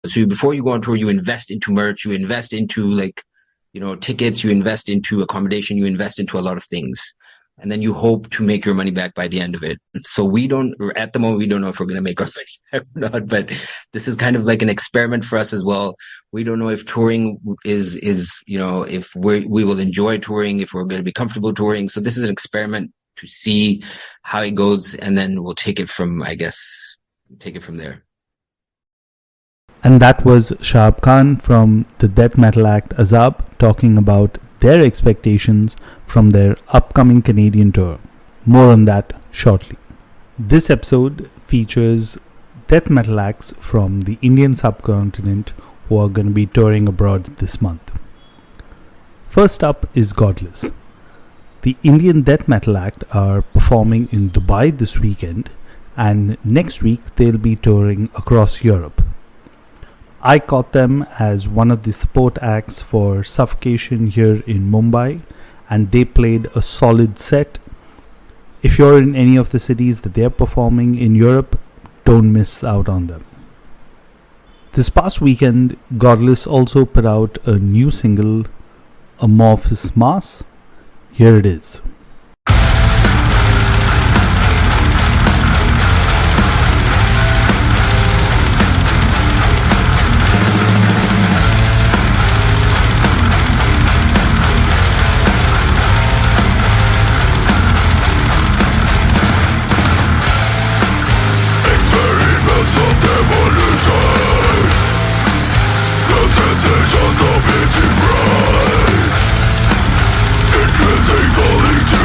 So before you go on tour, you invest into merch, you invest into like, tickets, you invest into accommodation, you invest into a lot of things. And then you hope to make your money back by the end of it. So at the moment, we don't know if we're going to make our money back or not, but this is kind of like an experiment for us as well. We don't know if touring is if we will enjoy touring, if we're going to be comfortable touring. So this is an experiment to see how it goes, and then we'll take it from there. And that was Shahab Khan from the death metal act Azaab talking about their expectations from their upcoming Canadian tour. More on that shortly. This episode features death metal acts from the Indian subcontinent who are going to be touring abroad this month. First up is Godless. The Indian death metal act are performing in Dubai this weekend, and next week they'll be touring across Europe. I caught them as one of the support acts for Suffocation here in Mumbai, and they played a solid set. If you're in any of the cities that they're performing in Europe, don't miss out on them. This past weekend, Godless also put out a new single, Amorphous Mass. Here it is. Intrinsic knowledge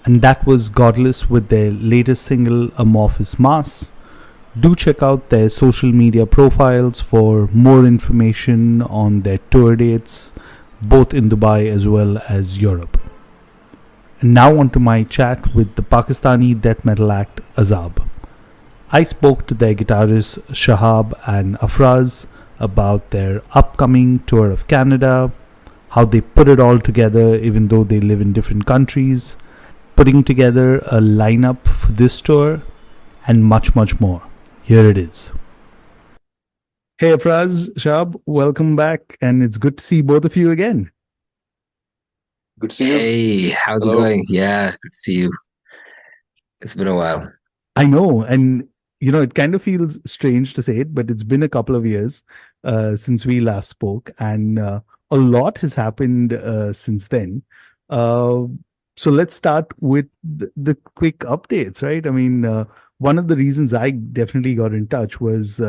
And that was Godless with their latest single, Amorphous Mass. Do check out their social media profiles for more information on their tour dates, both in Dubai as well as Europe. And now on to my chat with the Pakistani death metal act Azaab. I spoke to their guitarists Shahab and Afraz about their upcoming tour of Canada, how they put it all together even though they live in different countries, putting together a lineup for this tour, and much, much more. Here it is. Hey Afraz, Shahab, welcome back, and it's good to see both of you again. Good to see you. Hey, how's it Hello. going? Yeah, good to see you. It's been a while. I know, and it kind of feels strange to say it, but it's been a couple of years since we last spoke, and a lot has happened since then. Uh, so let's start with the quick updates, right? I mean, one of the reasons I definitely got in touch was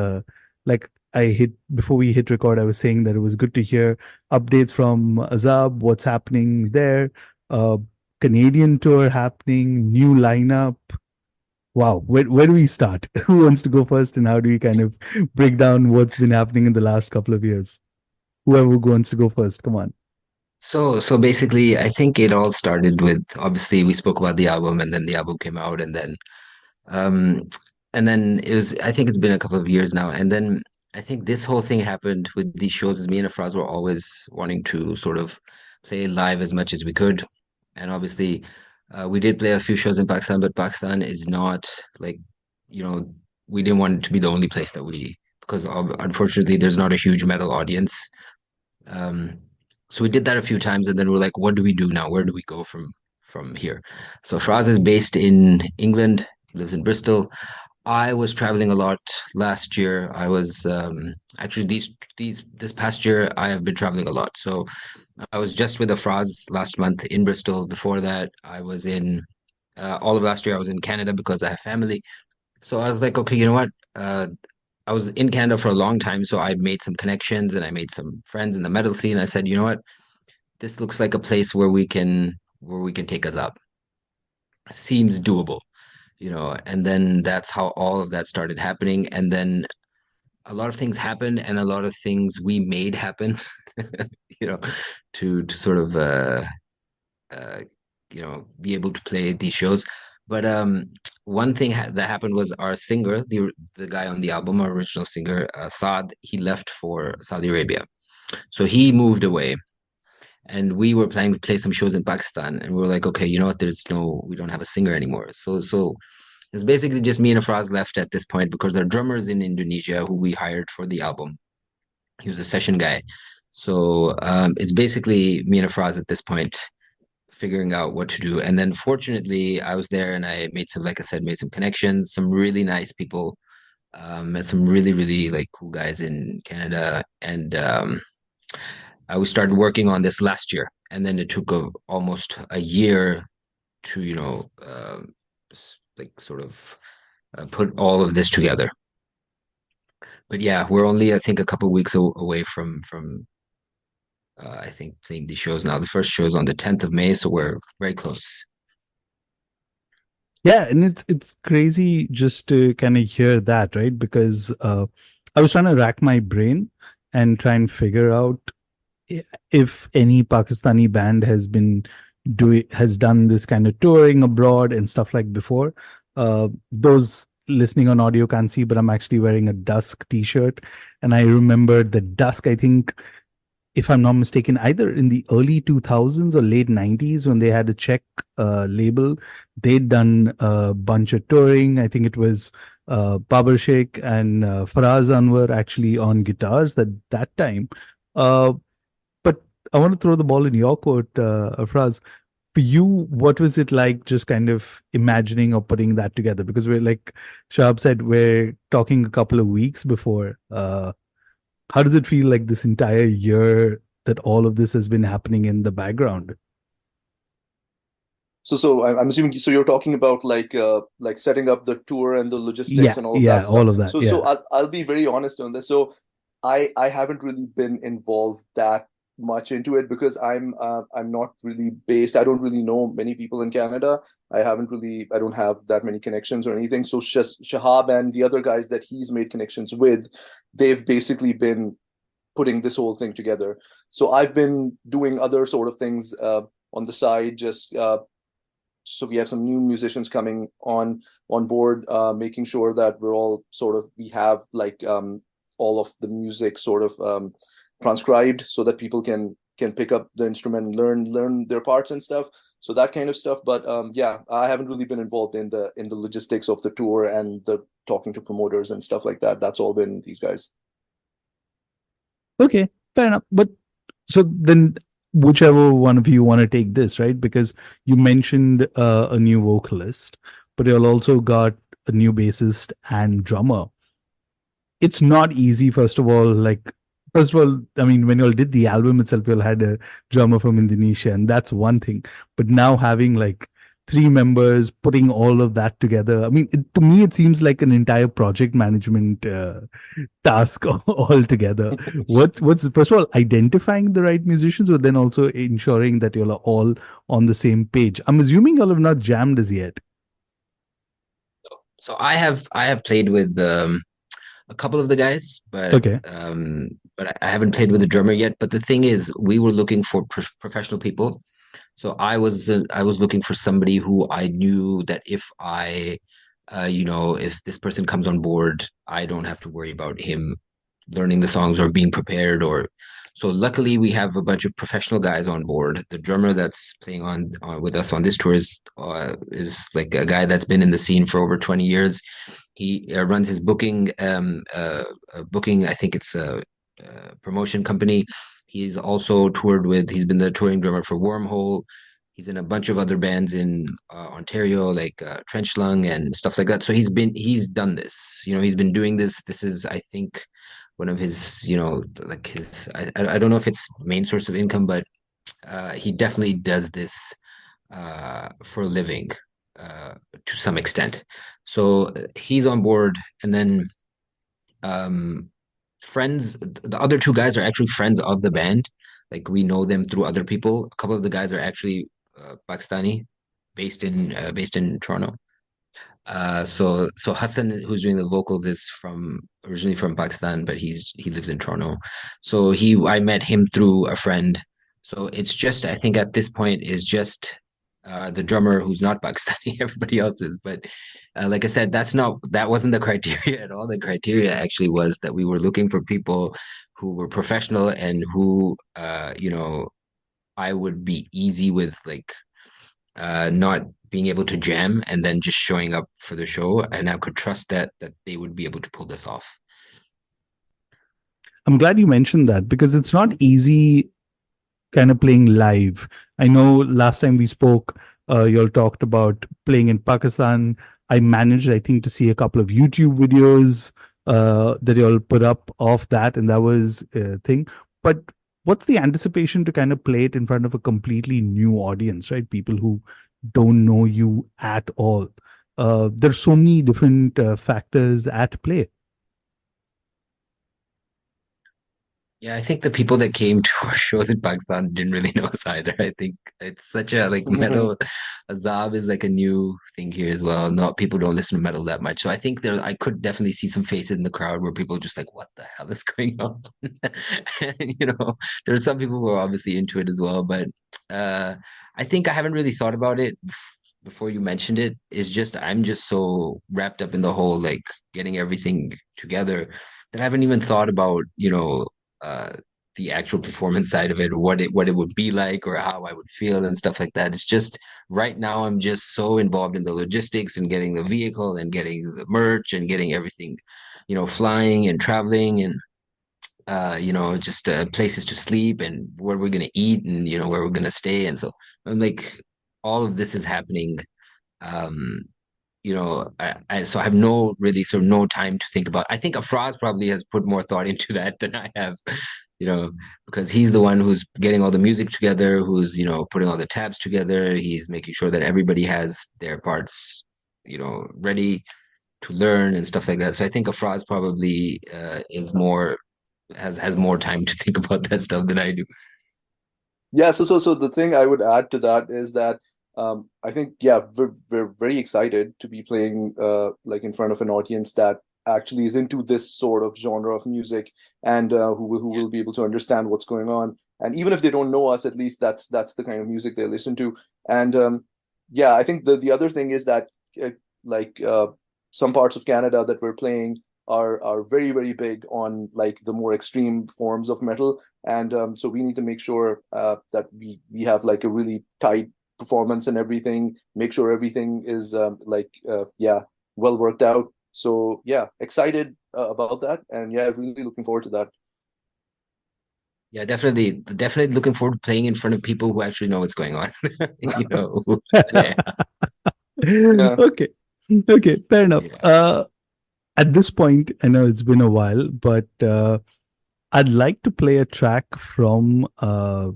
like I hit before we hit record, I was saying that it was good to hear updates from Azaab, what's happening there, uh, Canadian tour happening, new lineup. Wow, where do we start? Who wants to go first, and how do we kind of break down what's been happening in the last couple of years? Whoever wants to go first, come on. So basically, I think it all started with obviously we spoke about the album, and then the album came out, um, and then it was. I think it's been a couple of years now, and then I think this whole thing happened with these shows. As me and Afraz were always wanting to sort of play live as much as we could, and obviously, we did play a few shows in Pakistan, but Pakistan is not like, you know, we didn't want it to be the only place that we because unfortunately there's not a huge metal audience. Um, so we did that a few times, and then we're like, what do we do now? Where do we go from here? So Faraz is based in England. He lives in Bristol. I was traveling a lot last year. I was actually these this past year I have been traveling a lot. So I was just with Afraz last month in Bristol. Before that, I was in all of last year. I was in Canada because I have family. So I was like, okay, you know what? I was in Canada for a long time, so I made some connections and I made some friends in the metal scene. I said, you know what? This looks like a place where we can take us up. Seems doable, and then that's how all of that started happening. And then a lot of things happened and a lot of things we made happen, you know, to sort of uh be able to play these shows. But one thing that happened was our singer, the guy on the album, our original singer, Saad, he left for Saudi Arabia. So he moved away, and we were planning to play some shows in Pakistan, and we were like, okay, you know what? We don't have a singer anymore. So it's basically just me and Afraz left at this point because our drummer is in Indonesia, who we hired for the album. He was a session guy. So it's basically me and Afraz at this point figuring out what to do. And then fortunately, I was there and I made some, like I said, made some connections, some really nice people, met some really, really like cool guys in Canada. And we started working on this last year. And then it took almost a year to, like sort of put all of this together. But yeah, we're only, I think, a couple weeks away from I think playing these shows now. The first show is on the 10th of May, so we're very close. Yeah, and it's crazy just to kind of hear that, right? Because I was trying to rack my brain and try and figure out if any Pakistani band has done this kind of touring abroad and stuff like before. Those listening on audio can't see, but I'm actually wearing a Dusk t-shirt, and I remember the Dusk. I think, if I'm not mistaken, either in the early 2000s or late 90s when they had a Czech label, they'd done a bunch of touring. I think it was Babar Sheikh and Faraz Anwar actually on guitars at that time. Uh, but I want to throw the ball in your court, Faraz. For you, what was it like just kind of imagining or putting that together? Because we're like Shahab said, we're talking a couple of weeks before. How does it feel like this entire year that all of this has been happening in the background? So I'm assuming so you're talking about like setting up the tour and the logistics Yeah, and all of yeah, that all stuff. of that. So Yeah. I'll be very honest on this. So I haven't really been involved that much into it because I'm not really based. I don't really know many people in Canada. I don't have that many connections or anything. So Shahab and the other guys that he's made connections with, they've basically been putting this whole thing together. So I've been doing other sort of things on the side, just so we have some new musicians coming on board, making sure that we're all sort of we have like all of the music sort of transcribed so that people can pick up the instrument and learn their parts and stuff. So that kind of stuff. But yeah, I haven't really been involved in the logistics of the tour and the talking to promoters and stuff like that. That's all been these guys. Okay, fair enough. But so then, whichever one of you want to take this, right? Because you mentioned a new vocalist, but you also got a new bassist and drummer. It's not easy, first of all. Like, first of all, I mean, when you all did the album itself, you all had a drummer from Indonesia, and that's one thing. But now having like three members, putting all of that together, I mean, to me, it seems like an entire project management task altogether. What's first of all identifying the right musicians, but then also ensuring that you're all on the same page. I'm assuming y'all have not jammed as yet. So I have played with a couple of the guys, Okay. but I haven't played with the drummer yet. But the thing is, we were looking for professional people. So I was looking for somebody who I knew that if this person comes on board, I don't have to worry about him learning the songs or being prepared or so luckily we have a bunch of professional guys on board. The drummer that's playing on with us on this tour is like a guy that's been in the scene for over 20 years. He runs his booking, I think it's a promotion company. He's been the touring drummer for Wormhole. He's in a bunch of other bands in Ontario, like Trenchlung and stuff like that. So he's done this. He's been doing this. This is, I think, one of his, like his. I don't know if it's main source of income, but he definitely does this for a living to some extent. So he's on board, and then um, friends. The other two guys are actually friends of the band. Like we know them through other people. A couple of the guys are actually Pakistani, based in Toronto. So Hassan, who's doing the vocals, is from originally from Pakistan, but he lives in Toronto. So I met him through a friend. So it's just I think at this point is just the drummer who's not Pakistani. Everybody else is, but like I said, that wasn't the criteria at all. The criteria actually was that we were looking for people who were professional and who I would be easy with like not being able to jam and then just showing up for the show, and I could trust that they would be able to pull this off. I'm glad you mentioned that because it's not easy kind of playing live. I know last time we spoke, you all talked about playing in Pakistan. I managed, I think, to see a couple of YouTube videos that you all put up of that, and that was a thing. But what's the anticipation to kind of play it in front of a completely new audience, right? People who don't know you at all. There's so many different factors at play. Yeah, I think the people that came to our shows in Pakistan didn't really know us either. I think it's such a like metal. Azaab is like a new thing here as well. Not people don't listen to metal that much. So I think I could definitely see some faces in the crowd where people are just like, what the hell is going on? And, there are some people who are obviously into it as well, but uh I think I haven't really thought about it before you mentioned it. It's just I'm just so wrapped up in the whole like getting everything together that I haven't even thought about, uh, the actual performance side of it, or what it would be like, or how I would feel and stuff like that. It's just right now I'm just so involved in the logistics and getting the vehicle and getting the merch and getting everything, flying and traveling and just places to sleep and where we're gonna eat and where we're gonna stay. And so I'm like, all of this is happening. Um, so I have no time to think about. I think Afraz probably has put more thought into that than I have, because he's the one who's getting all the music together, who's putting all the tabs together. He's making sure that everybody has their parts, ready to learn and stuff like that. So I think Afraz probably is more has more time to think about that stuff than I do. Yeah, so the thing I would add to that is that I think yeah we're very excited to be playing like in front of an audience that actually is into this sort of genre of music and who Yeah. will be able to understand what's going on. And even if they don't know us, at least that's the kind of music they listen to. And yeah, I think the other thing is that uh, like some parts of Canada that we're playing are very big on like the more extreme forms of metal, and so we need to make sure that we have like a really tight performance and everything, make sure everything is like yeah, well worked out. So yeah, excited about that, and yeah, really looking forward to that. Yeah, definitely looking forward to playing in front of people who actually know what's going on. You know, Yeah, yeah, yeah. Okay. Okay, fair enough. yeah, At this point, I know it's been a while, but I'd like to play a track from. Oh,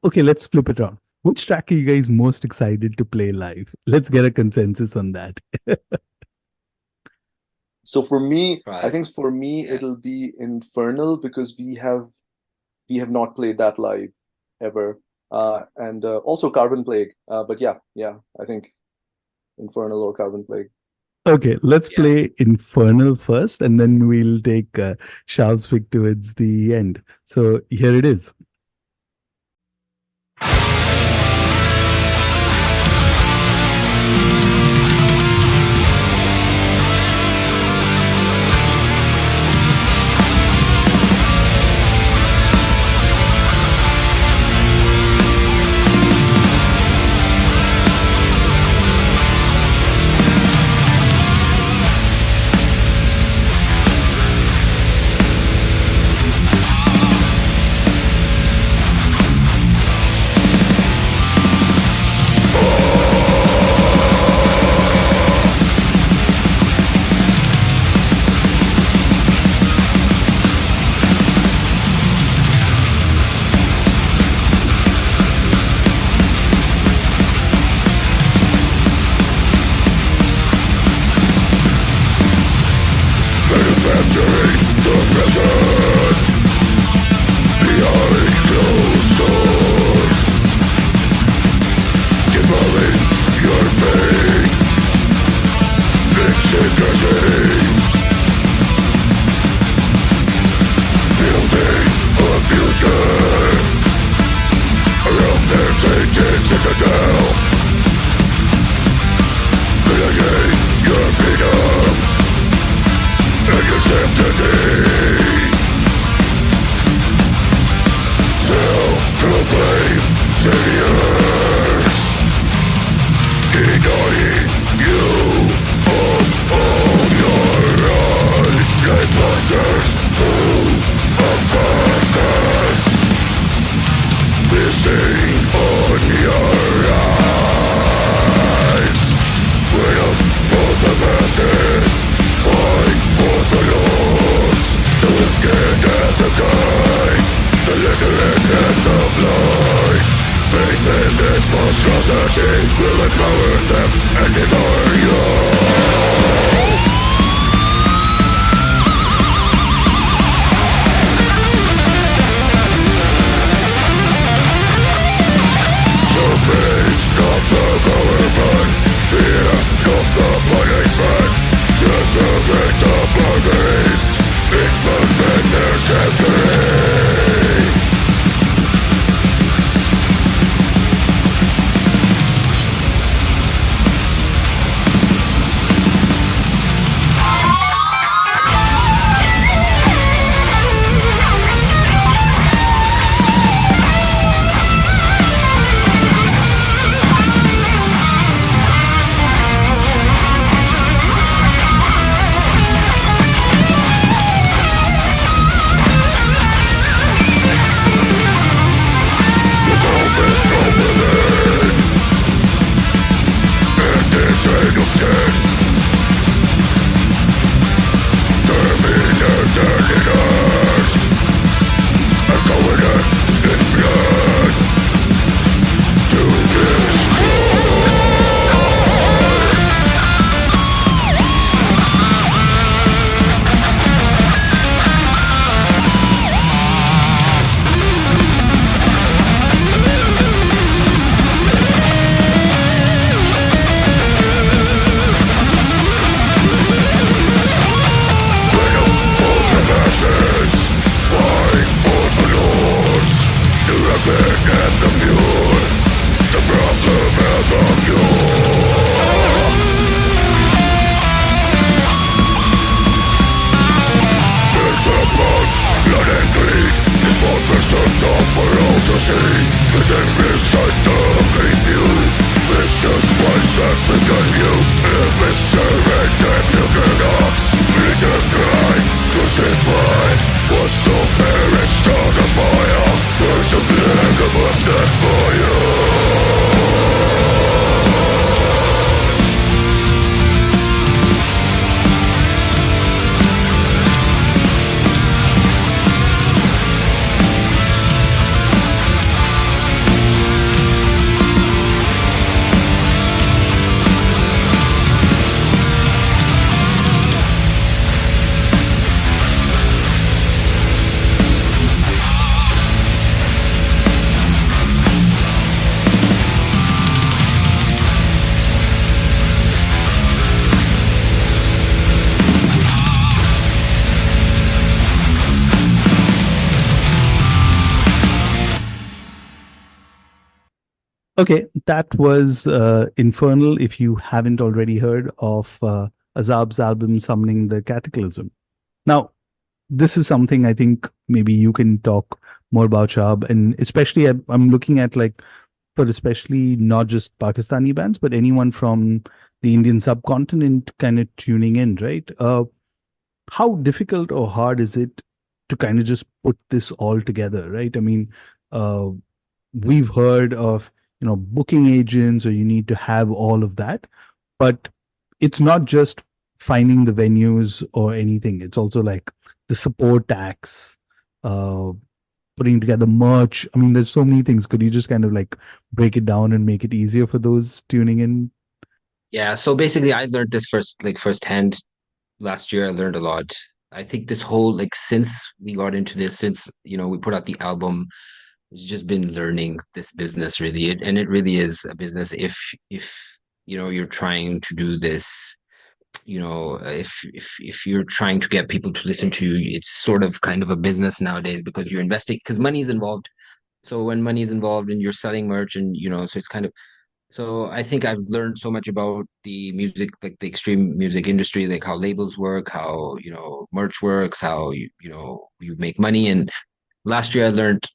okay. Let's flip it around. Which track are you guys most excited to play live? Let's get a consensus on that. So for me, I think Raz. for me Yeah, it'll be Infernal because we have not played that live ever, and also Carbon Plague. But yeah, I think Infernal or Carbon Plague. Okay, let's yeah. play Infernal first, and then we'll take Shav's pick towards the end. So here it is. Fortress turned off for all to see, hidden inside the view. Vicious minds that begun you, eviscerate them you cannot. Meet and cry, crucify, what so perished on the fire. Burst the flag of undead fire. Okay, that was Infernal. If you haven't already heard of Azaab's album Summoning the Cataclysm. Now, this is something I think maybe you can talk more about, Shahab, and especially I'm looking at like for especially not just Pakistani bands, but anyone from the Indian subcontinent kind of tuning in, right? How difficult or hard is it to kind of just put this all together, right? I mean, uh, we've heard of booking agents, or you need to have all of that, but it's not just finding the venues or anything. It's also like the support tax, uh, putting together merch. I mean, there's so many things. Could you just kind of like break it down and make it easier for those tuning in? Yeah, so basically I learned this firsthand last year. I learned a lot. I think this whole like since we got into this, since we put out the album, it's just been learning this business really. And it really is a business if you're trying to do this, if you're trying to get people to listen to you, it's sort of kind of a business nowadays because you're investing because money is involved. So when money is involved and you're selling merch and so it's kind of so I think I've learned so much about the music, like the extreme music industry, like how labels work, how, merch works, how you make money. And last year I learned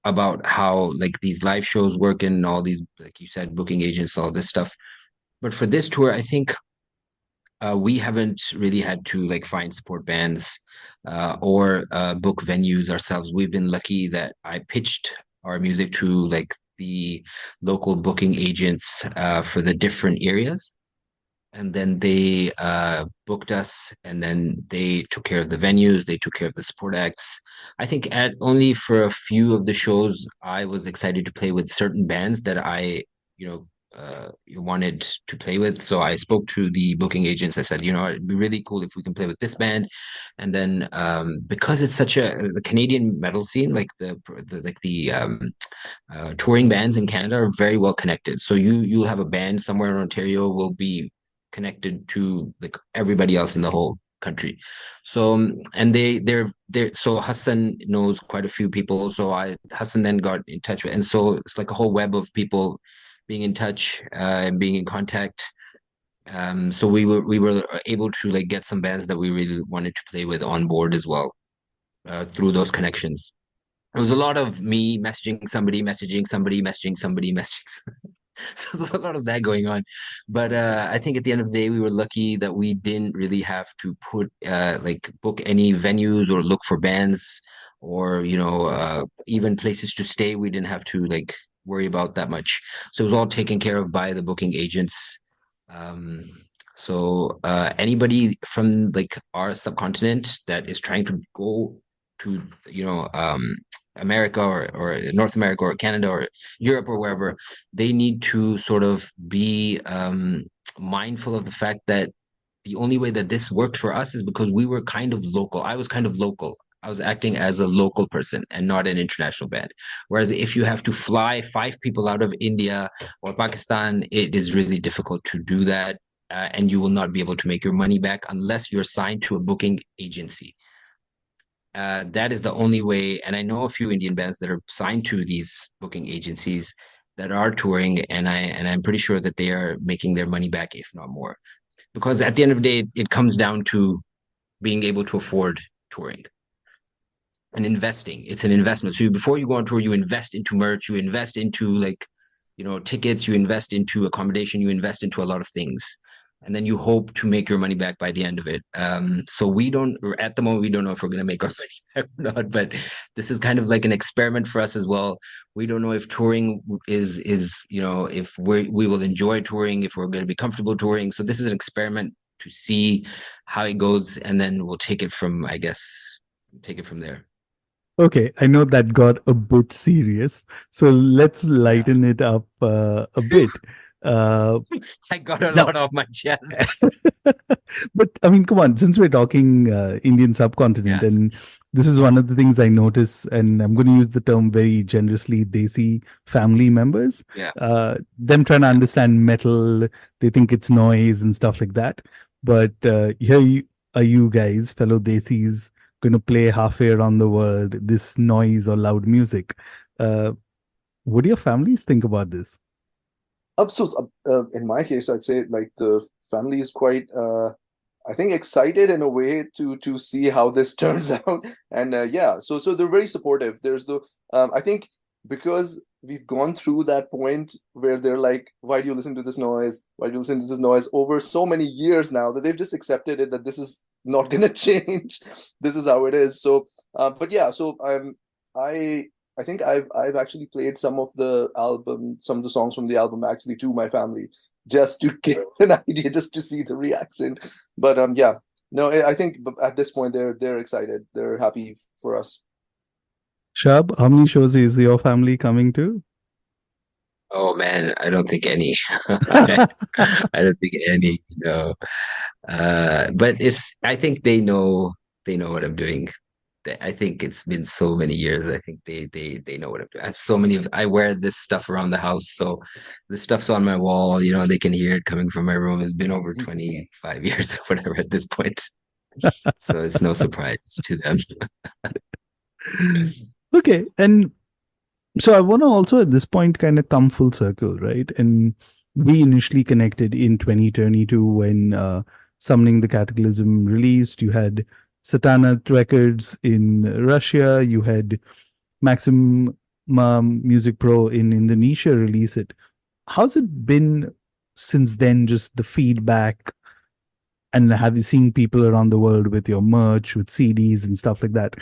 about how like these live shows work and all these, like you said, booking agents, all this stuff. But for this tour, I think we haven't really had to like find support bands or book venues ourselves. We've been lucky that I pitched our music to like the local booking agents for the different areas. And then they booked us, and then they took care of the venues, they took care of the support acts. I think at only for a few of the shows, I was excited to play with certain bands that I, you know, wanted to play with. So I spoke to the booking agents. I said, it'd be really cool if we can play with this band. And then because it's such the Canadian metal scene, like the touring bands in Canada are very well connected. So you'll have a band somewhere in Ontario will be connected to like everybody else in the whole country. So and they're so Hassan knows quite a few people. So Hassan then got in touch with, and so it's like a whole web of people being in touch and being in contact. So we were able to like get some bands that we really wanted to play with on board as well through those connections. It was a lot of me messaging somebody, messaging somebody, messaging somebody, messaging. So there's a lot of that going on. But I think at the end of the day, we were lucky that we didn't really have to put like book any venues or look for bands or, even places to stay. We didn't have to like worry about that much. So it was all taken care of by the booking agents. Um, so anybody from like our subcontinent that is trying to go to, America or North America or Canada or Europe or wherever, they need to sort of be mindful of the fact that the only way that this worked for us is because we were kind of local. I was kind of local. I was acting as a local person and not an international band. Whereas if you have to fly 5 people out of India or Pakistan, it is really difficult to do that. And you will not be able to make your money back unless you're signed to a booking agency. That is the only way. And I know a few Indian bands that are signed to these booking agencies that are touring, and I'm pretty sure that they are making their money back, if not more. Because at the end of the day, it comes down to being able to afford touring. an investing. It's an investment. So before you go on tour, you invest into merch, you invest into like, tickets, you invest into accommodation, you invest into a lot of things. And then you hope to make your money back by the end of it. So we don't, or at the moment, we don't know if we're going to make our money back or not, but this is kind of like an experiment for us as well. We don't know if touring is, if we will enjoy touring, if we're going to be comfortable touring. So this is an experiment to see how it goes. And then we'll take it from, I guess, take it from there. Okay, I know that got a bit serious, so let's Yeah. lighten it up a bit. Uh, I got a Now, lot off my chest. but I mean, come on, since we're talking Indian subcontinent, Yeah. and this is one of the things I notice, and I'm going to use the term very generously, Desi family members, Yeah. them trying to Yeah. understand metal, they think it's noise and stuff like that. But here are you guys, fellow Desis, going to play halfway around the world, this noise or loud music. Uh, what do your families think about this? In my case, I'd say like the family is quite, I think, excited in a way to see how this turns out, and yeah, so they're very supportive. I think because we've gone through that point where they're like, "Why do you listen to this noise? Why do you listen to this noise?" Over so many years now that they've just accepted it that this is not gonna change. This is how it is. So, but yeah, I I think I've actually played some of the songs from the album actually to my family just to get an idea, just to see the reaction. But yeah, no, I think at this point they're excited, they're happy for us. Shab, how many shows is your family coming to? Oh man, I don't think any. I don't think any. No. But I think they know what I'm doing. I think it's been so many years. I think they know what I'm doing. I have so many I wear this stuff around the house, so the stuff's on my wall, they can hear it coming from my room. It's been over 25 years or whatever at this point. So it's no surprise to them. Okay, and so I want to also at this point kind of come full circle, right? And we initially connected in 2022 when Summoning the Cataclysm released. You had Satana Records in Russia. You had Maximum Music Pro in Indonesia release it. How's it been since then? Just the feedback, and have you seen people around the world with your merch, with CDs and stuff like that?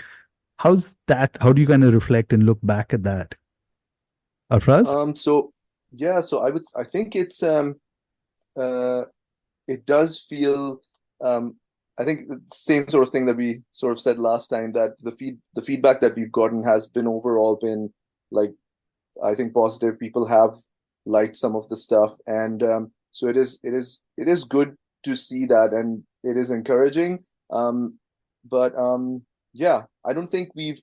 How's that? How do you kind of reflect and look back at that? Afraz? So yeah, so I think uh it does feel, I think the same sort of thing that we sort of said last time, that the feedback that we've gotten has been overall been like, I think, positive. People have liked some of the stuff, and so it is good to see that, and it is encouraging. But yeah, I don't think we've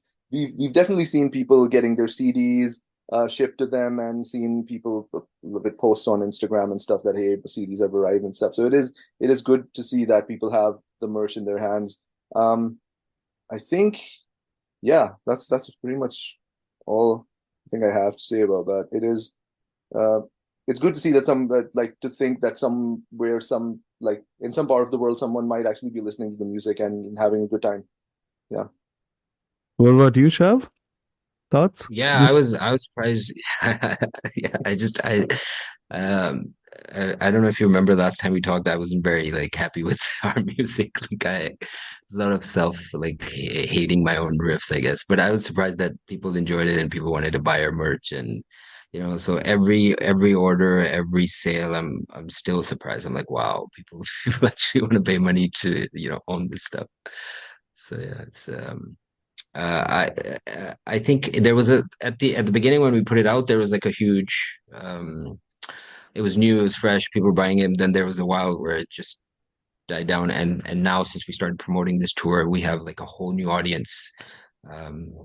definitely seen people getting their CDs shipped to them, and seen people with posts on Instagram and stuff that, hey, the CDs have arrived and stuff. So it is good to see that people have the merch in their hands. I think, yeah, that's pretty much all I think I have to say about that. Uh, it's good to see that to think that somewhere, like in some part of the world, someone might actually be listening to the music and having a good time. Yeah. What about you, Shav? Thoughts? Yeah, I Just was I was surprised. Yeah, um I don't know if you remember last time we talked, I wasn't very like happy with our music. Like it's a lot of self like hating my own riffs, I guess. But I was surprised that people enjoyed it and people wanted to buy our merch, and so every order, every sale, I'm still surprised. I'm like, wow, people people actually want to pay money to, own this stuff. So yeah, it's I think there was at the beginning when we put it out, there was like a huge it was new, it was fresh, people were buying it, and then there was a while where it just died down, and now since we started promoting this tour, we have like a whole new audience.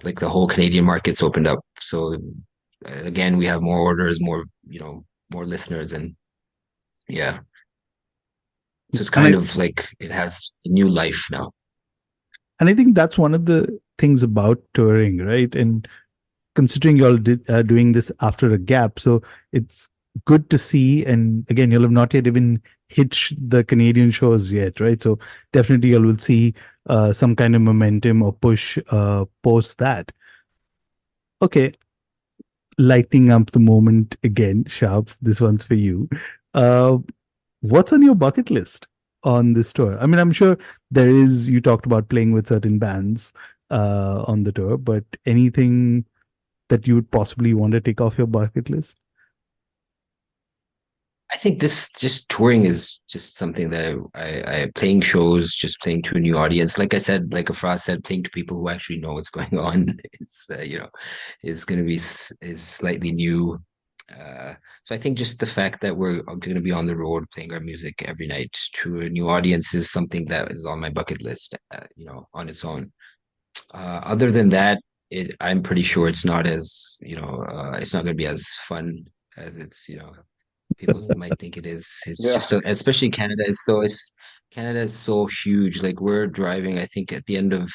Like the whole Canadian market's opened up. So again, we have more orders, more listeners, and yeah. So it's and kind of like it has a new life now. I think that's one of the things about touring, right? And considering you all doing this after a gap, so it's good to see. And again, you'll have not yet even hit the Canadian shows yet, right? So definitely you will see some kind of momentum or push post that. Okay, lighting up the moment again, Sharp. This one's for you. Uh, what's on your bucket list on this tour? I mean, I'm sure there is. You talked about playing with certain bands on the tour, but anything that you would possibly want to take off your bucket list? I think this just touring is just something that I playing shows, just playing to a new audience. Like I said, like Afraz said, playing to people who actually know what's going on. It's is going to be is slightly new. So I think just the fact that we're going to be on the road playing our music every night to a new audience is something that is on my bucket list. On its own. Other than that, I'm pretty sure it's not as it's not going to be as fun as people might think it is. It's Yeah. just, especially Canada is so huge. Like we're driving, I think at the end of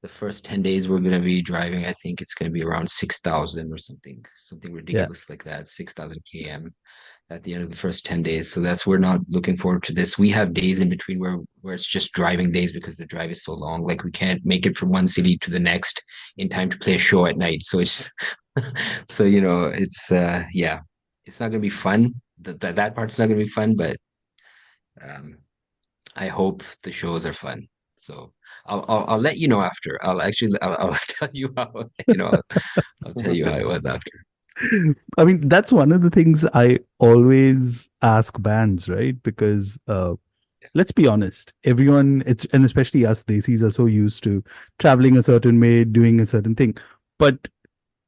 the first 10 days, we're going to be driving. I think it's going to be around 6,000 or something Yeah. ridiculous like that, 6,000 km at the end of the first 10 days. So we're not looking forward to this. We have days in between where it's just driving days because the drive is so long. Like we can't make it from one city to the next in time to play a show at night. So it's, so, yeah, it's not going to be fun. That part's not going to be fun, but um, I hope the shows are fun. So I'll let you know after. I'll tell you how I'll tell you how it was after. I mean, that's one of the things I always ask bands, right? Because let's be honest, everyone, and especially us Desis, are so used to traveling a certain way, doing a certain thing. But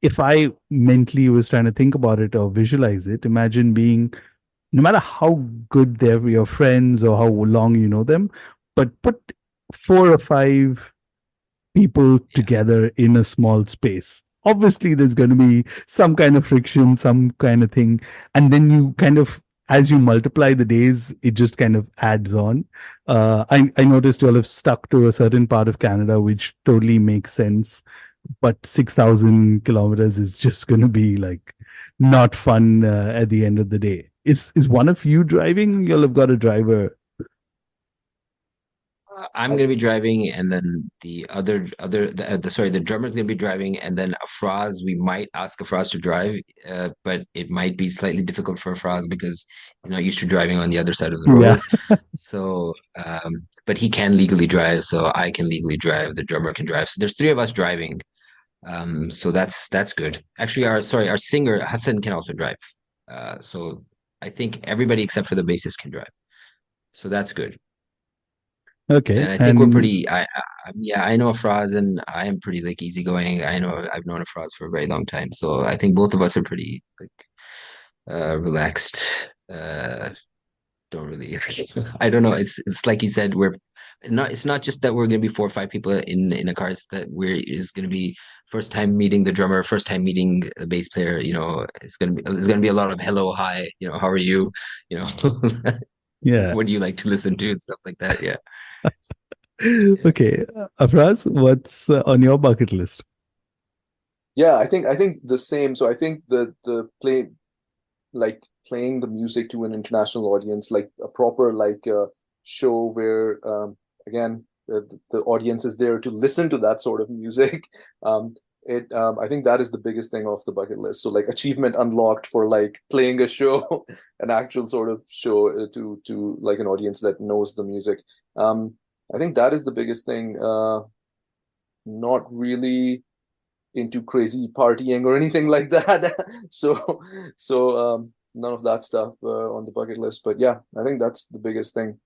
if I mentally was trying to think about it or visualize it, imagine being, no matter how good they're your friends or how long you know them, but put 4 or 5 people Yeah. together in a small space. Obviously, there's going to be some kind of friction, some kind of thing. And then you kind of, as you multiply the days, it just kind of adds on. I noticed you all have stuck to a certain part of Canada, which totally makes sense. But 6,000 kilometers is just going to be like not fun at the end of the day. Is one of you driving? You'll have got a driver. I'm I gonna be driving, and then the drummer's gonna be driving, and then Afraz, we might ask Afraz to drive, but it might be slightly difficult for Afraz because he's not used to driving on the other side of the Yeah. road. So, but he can legally drive, so I can legally drive. The drummer can drive. So there's three of us driving. So that's good. Actually, our singer Hassan can also drive. So I think everybody except for the bassist can drive. So that's good. Okay. And I think we're And pretty. Yeah, I know Afraz, and I am pretty like easygoing. I know I've known Afraz for a very long time, so I think both of us are pretty like relaxed. Don't really. I don't know. It's like you said. We're not. It's not just that we're gonna be 4 or 5 people in a car. It's that is gonna be first time meeting the drummer, first time meeting the bass player. It's gonna be a lot of hello, hi. How are you? You know, yeah. what do you like to listen to and stuff like that. Yeah. Yeah. Okay, Afraz, what's on your bucket list? Yeah, I think the same. So I think the playing the music to an international audience, like a proper show where again the audience is there to listen to that sort of music. It I think that is the biggest thing off the bucket list. So like achievement unlocked for like playing a show, an actual sort of show to like an audience that knows the music. I think that is the biggest thing. Not really into crazy partying or anything like that. So none of that stuff on the bucket list. But yeah, I think that's the biggest thing.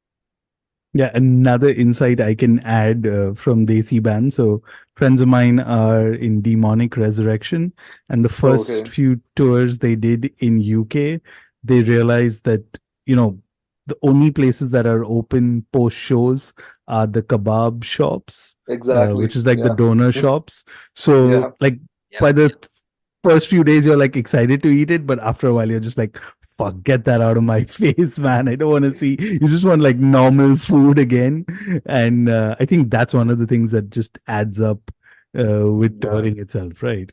Yeah, another insight I can add from Desi Band. So, friends of mine are in Demonic Resurrection, and the Oh, first okay. few tours they did in UK, they realized that, you know, the only places that are open post shows are the kebab shops, which Exactly. is like the Yeah. donor shops. So, Yeah. like, Yep. by the Yep. first few days you're like excited to eat it, but after a while you're just like, fuck, get that out of my face, man. I don't want to see. You just want like normal food again. And I think that's one of the things that just adds up with Yeah. touring itself, right?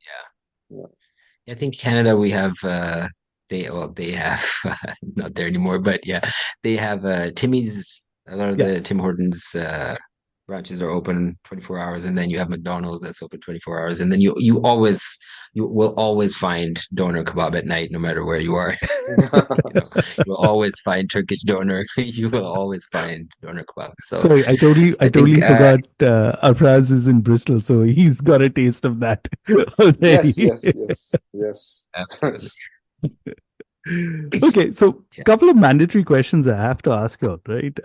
Yeah. Yeah. I think Canada we have they have not there anymore, but yeah, they have Timmy's. A lot of Yeah. the Tim Hortons branches are open 24 hours, and then you have McDonald's that's open 24 hours, and then you will always find doner kebab at night, no matter where you are. You know, you'll always find Turkish doner. You will always find doner kebab. So Sorry, I I think totally forgot. Afraz is in Bristol, so he's got a taste of that Yes, already. yes, yes, yes. absolutely, Okay, so yeah. couple of mandatory questions I have to ask you, all right?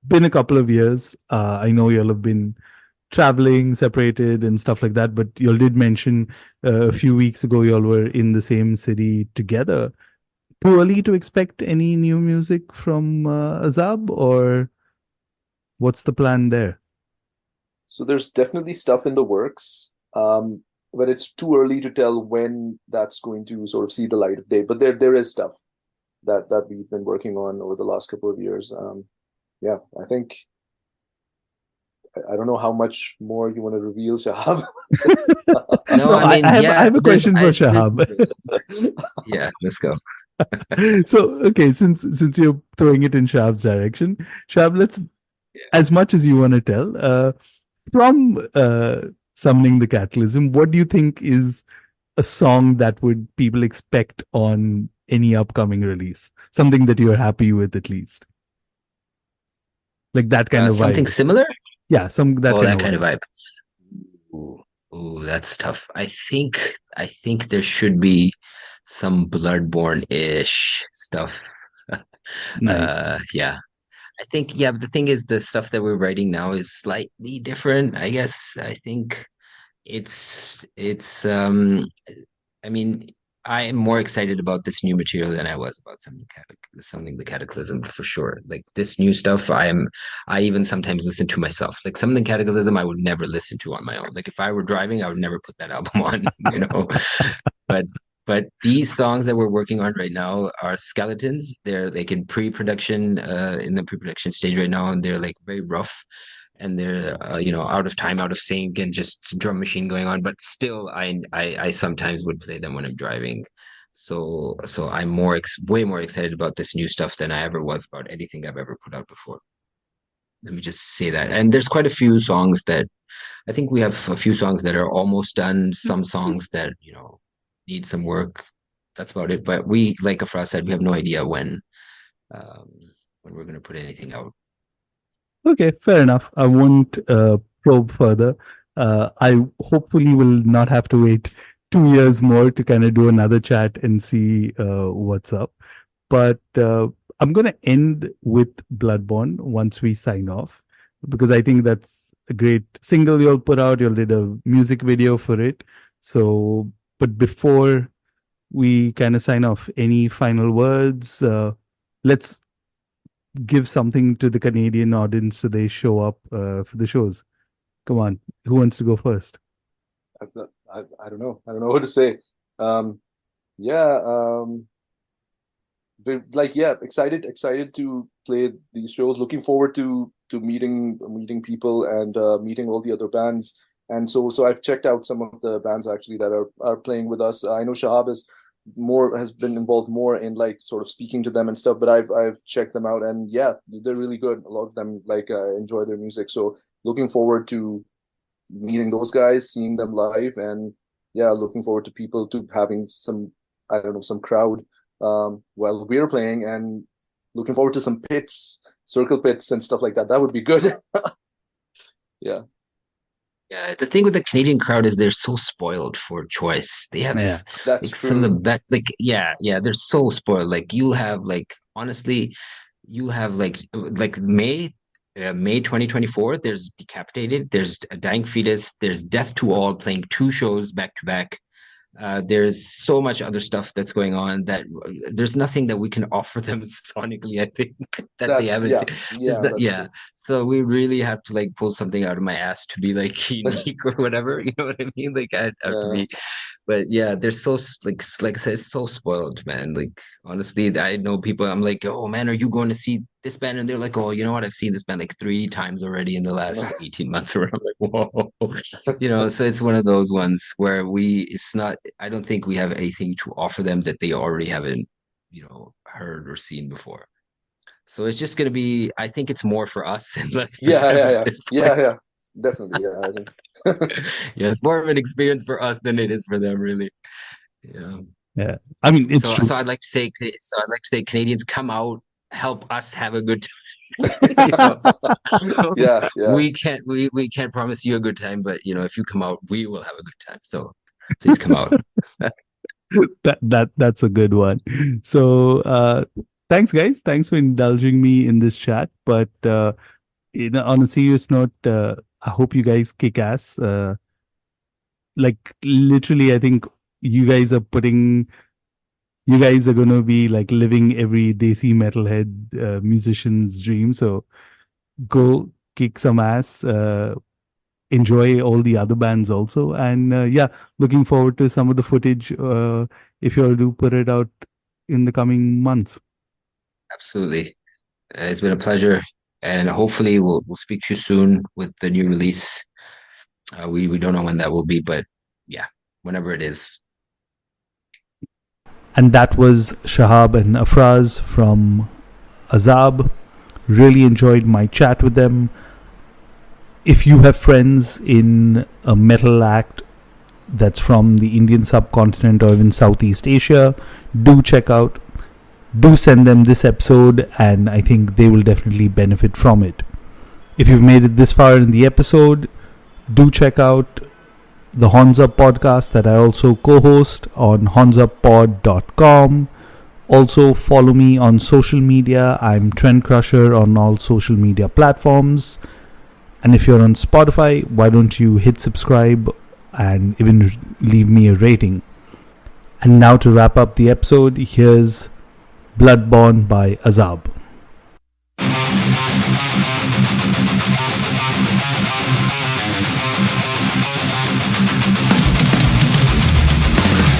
Been a couple of years. I know you'll have been traveling, separated, and stuff like that, but you did mention a few weeks ago you all were in the same city together. Too early to expect any new music from Azaab, or what's the plan there? So there's definitely stuff in the works, but it's too early to tell when that's going to sort of see the light of day. But there is stuff that we've been working on over the last couple of years. Yeah, I think I don't know how much more you want to reveal, Shahab. No, No, I mean, I yeah, have a question for there's Shahab. yeah, let's go. So, okay, since you're throwing it in Shahab's direction, Shahab, let's, as much as you want to tell, from Summoning the Cataclysm, what do you think is a song that would people expect on any upcoming release? Something that you're happy with, at least, like that kind of Something vibe. similar? Yeah, some that Oh, kind of that kind of vibe. vibe. Ooh, ooh, that's tough. I think there should be some Bloodborne-ish stuff. Nice. Yeah. I think yeah, but the thing is the stuff that we're writing now is slightly different. I guess I think it's I mean, I am more excited about this new material than I was about something the Cataclysm for sure. Like this new stuff, I even sometimes listen to myself. Like something Cataclysm, I would never listen to on my own. Like if I were driving, I would never put that album on, you know. But but these songs that we're working on right now are skeletons. They're like in the pre-production stage right now, and they're like very rough and they're out of time, out of sync, and just drum machine going on. But still, I sometimes would play them when I'm driving. So I'm way more excited about this new stuff than I ever was about anything I've ever put out before. Let me just say that. And there's quite a few songs that I think we have a few songs that are almost done. Some songs that need some work. That's about it. But we, like Afra said, we have no idea um, when we're going to put anything out. Okay, fair enough. I won't probe further. I hopefully will not have to wait 2 years more to kind of do another chat and see what's up. But I'm going to end with Bloodborne once we sign off, because I think that's a great single you'll put out. You'll did a music video for it. So, but before we kind of sign off, any final words? Let's give something to the Canadian audience so they show up for the shows. Come on, who wants to go first? I don't know. I don't know what to say. Um, yeah, yeah, excited to play these shows. Looking forward to meeting people and meeting all the other bands. And so I've checked out some of the bands actually that are playing with us. I know Shahab has been involved more in like sort of speaking to them and stuff, but I've checked them out and yeah, they're really good. A lot of them like enjoy their music. So looking forward to meeting those guys, seeing them live, and yeah, looking forward to people to having some, I don't know, some crowd while we're playing, and looking forward to some pits, circle pits, and stuff like that. That would be good. Yeah, Yeah, the thing with the Canadian crowd is they're so spoiled for choice. They have Yeah, that's like some of true. the best, like yeah, they're so spoiled. Like you'll have like honestly, you have like May 2024. There's Decapitated. There's a Dying Fetus. There's Death to All playing two shows back to back. There's so much other stuff that's going on that there's nothing that we can offer them sonically, I think, that they That's haven't yeah, seen. There's yeah, not, that's yeah. true. So we really have to like pull something out of my ass to be like unique or whatever. You know what I mean? Like I have to Yeah, be, but yeah, they're so like I said, so spoiled, man. Like honestly, I know people. I'm like, oh man, are you going to see this band, and they're like, oh, you know what? I've seen this band like 3 times already in the last 18 months. Or I'm like, whoa, so it's one of those ones where it's not, I don't think we have anything to offer them that they already haven't, heard or seen before. So it's just going to be, I think it's more for us and less for Yeah, them yeah, at yeah, this yeah, point. yeah. Definitely, yeah. I think. Yeah, it's more of an experience for us than it is for them, really. Yeah. Yeah. I mean, it's So, true. so I'd like to say, Canadians, come out, help us have a good time. Yeah, yeah. We can't promise you a good time, but if you come out, we will have a good time. So please come out. That's a good one. So thanks guys. Thanks for indulging me in this chat. But on a serious note, I hope you guys kick ass. Like literally, I think you guys are going to be like living every desi metalhead musician's dream. So go kick some ass. Enjoy all the other bands also, and yeah, looking forward to some of the footage if you all do put it out in the coming months. Absolutely. It's been a pleasure, and hopefully we'll speak to you soon with the new release. We don't know when that will be, but yeah, whenever it is. And that was Shahab and Afraz from Azaab. Really enjoyed my chat with them. If you have friends in a metal act that's from the Indian subcontinent or even Southeast Asia, do send them this episode, and I think they will definitely benefit from it. If you've made it this far in the episode, do check out the Horns Up podcast that I also co-host on hornsuppod.com. Also follow me on social media. I'm Trendcrusher on all social media platforms. And if you're on Spotify, why don't you hit subscribe and even leave me a rating. And now to wrap up the episode, here's B.L.O.O.D.B.O.R.N by Azaab.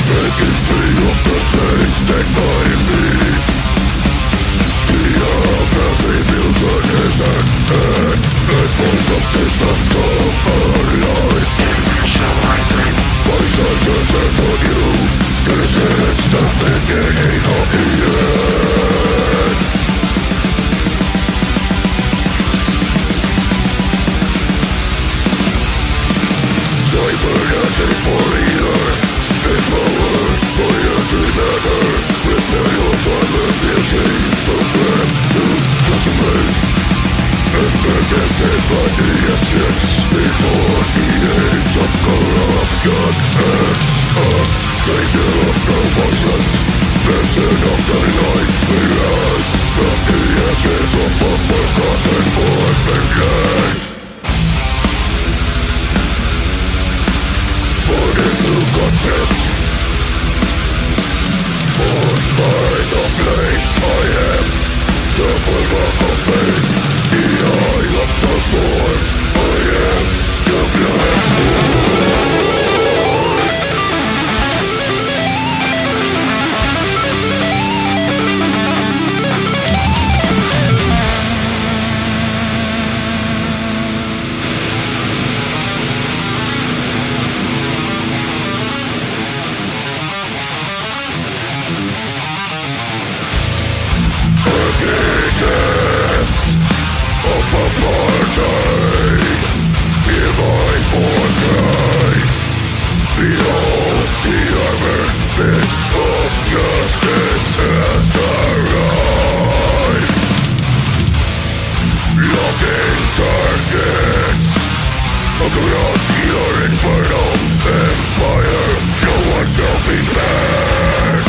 Breaking free of the chains that bind me. The every illusion is an end. As my subsystems come alive, initializing my senses is on you. This is the beginning of the end. Cybernetic warrior, empowered by every matter. Rebellion silent piercing, program to decimate. Implemented by the ancients before the age of corruption ends. Savior of the voiceless, blessed of the light, we rise from the ashes of a forgotten orphan land. Born into contempt, forged by the flames, I am the bulwark of faith, the eye of the sword, I am the Black of apartheid, give I for behold the armor fit of justice has arrived. Locking targets across your infernal empire, no one shall be spared.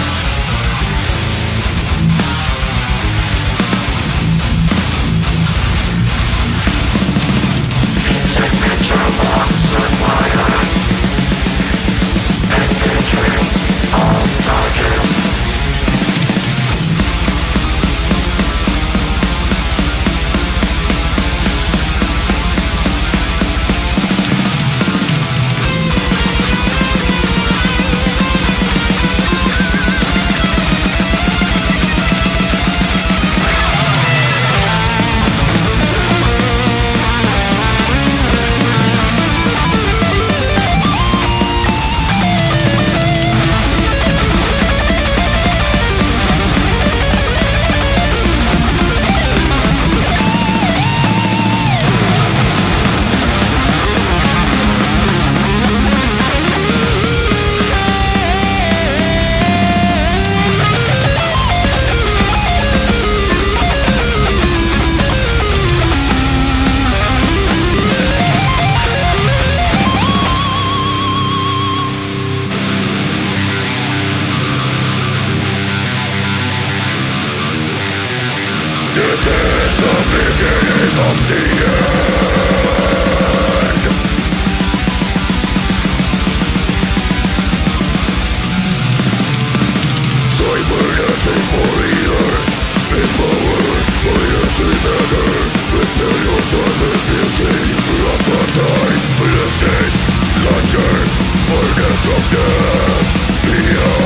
Launcher, organs of death, beyond